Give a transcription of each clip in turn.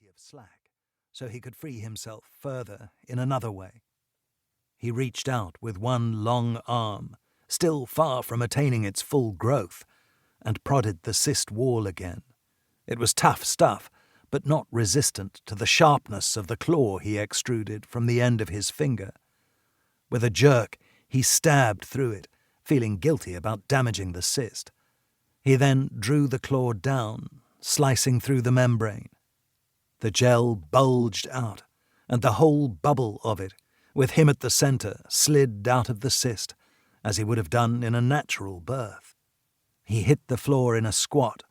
plenty of slack, so he could free himself further in another way. He reached out with one long arm, still far from attaining its full growth, and prodded the cyst wall again. It was tough stuff, but not resistant to the sharpness of the claw he extruded from the end of his finger. With a jerk, he stabbed through it, feeling guilty about damaging the cyst. He then drew the claw down, slicing through the membrane. The gel bulged out, and the whole bubble of it, with him at the center, slid out of the cyst, as he would have done in a natural birth. He hit the floor in a squat,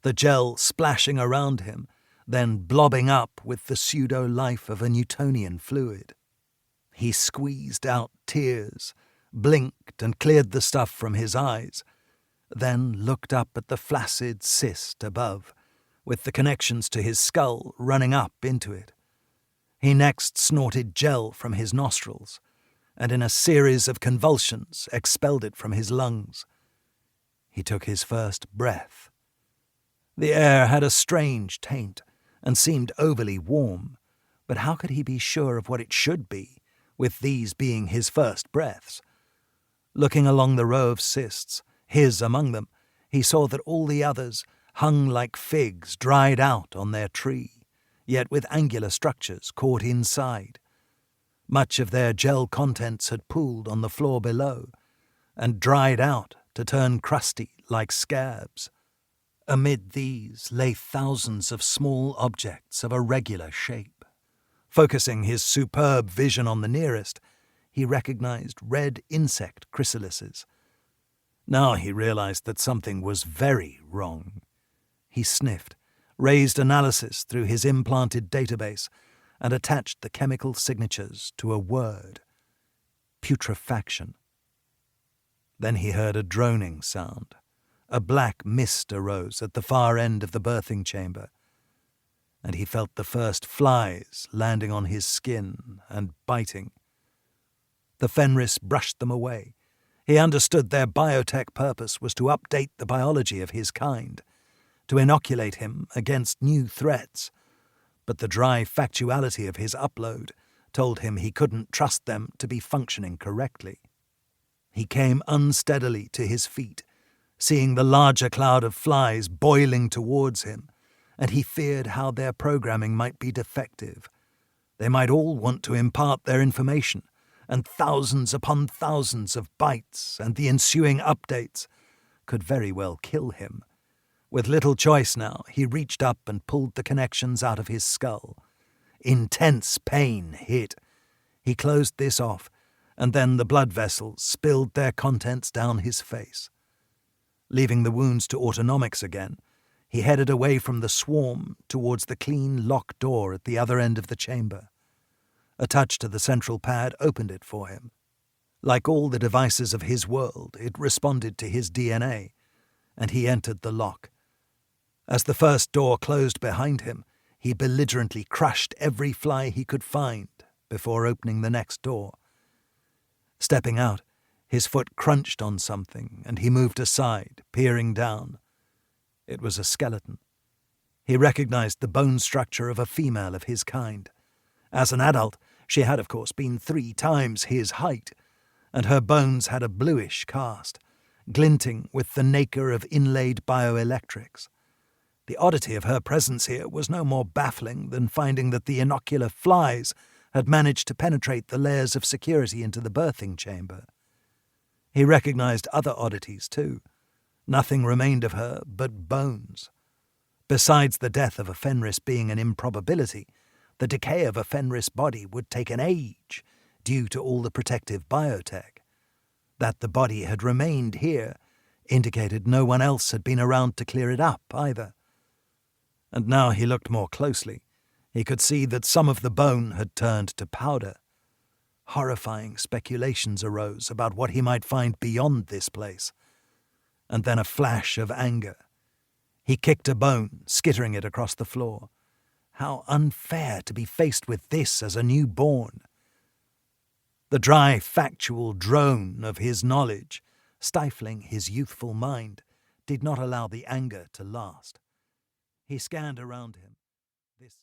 the gel splashing around him, then blobbing up with the pseudo-life of a Newtonian fluid. He squeezed out tears, blinked and cleared the stuff from his eyes, then looked up at the flaccid cyst above, with the connections to his skull running up into it. He next snorted gel from his nostrils, and in a series of convulsions expelled it from his lungs. He took his first breath. The air had a strange taint and seemed overly warm, but how could he be sure of what it should be, with these being his first breaths? Looking along the row of cysts, his among them, he saw that all the others hung like figs dried out on their tree, yet with angular structures caught inside. Much of their gel contents had pooled on the floor below, and dried out to turn crusty like scabs. Amid these lay thousands of small objects of a regular shape. Focusing his superb vision on the nearest, he recognized red insect chrysalises. Now he realized that something was very wrong. He sniffed, raised analysis through his implanted database, and attached the chemical signatures to a word: putrefaction. Then he heard a droning sound. A black mist arose at the far end of the birthing chamber, and he felt the first flies landing on his skin and biting. The Fenris brushed them away. He understood their biotech purpose was to update the biology of his kind, to inoculate him against new threats, but the dry factuality of his upload told him he couldn't trust them to be functioning correctly. He came unsteadily to his feet, seeing the larger cloud of flies boiling towards him, and he feared how their programming might be defective. They might all want to impart their information, and thousands upon thousands of bytes and the ensuing updates could very well kill him. With little choice now, he reached up and pulled the connections out of his skull. Intense pain hit. He closed this off, and then the blood vessels spilled their contents down his face. Leaving the wounds to autonomics again, he headed away from the swarm towards the clean lock door at the other end of the chamber. A touch to the central pad opened it for him. Like all the devices of his world, it responded to his DNA, and he entered the lock. As the first door closed behind him, he belligerently crushed every fly he could find before opening the next door. Stepping out, his foot crunched on something, and he moved aside, peering down. It was a skeleton. He recognized the bone structure of a female of his kind. As an adult, she had, of course, been 3 times his height, and her bones had a bluish cast, glinting with the nacre of inlaid bioelectrics. The oddity of her presence here was no more baffling than finding that the inocular flies had managed to penetrate the layers of security into the birthing chamber. He recognized other oddities, too. Nothing remained of her but bones. Besides the death of a Fenris being an improbability, the decay of a Fenris body would take an age due to all the protective biotech. That the body had remained here indicated no one else had been around to clear it up either. And now he looked more closely. He could see that some of the bone had turned to powder. Horrifying speculations arose about what he might find beyond this place. And then a flash of anger. He kicked a bone, skittering it across the floor. How unfair to be faced with this as a newborn. The dry, factual drone of his knowledge, stifling his youthful mind, did not allow the anger to last. He scanned around him. This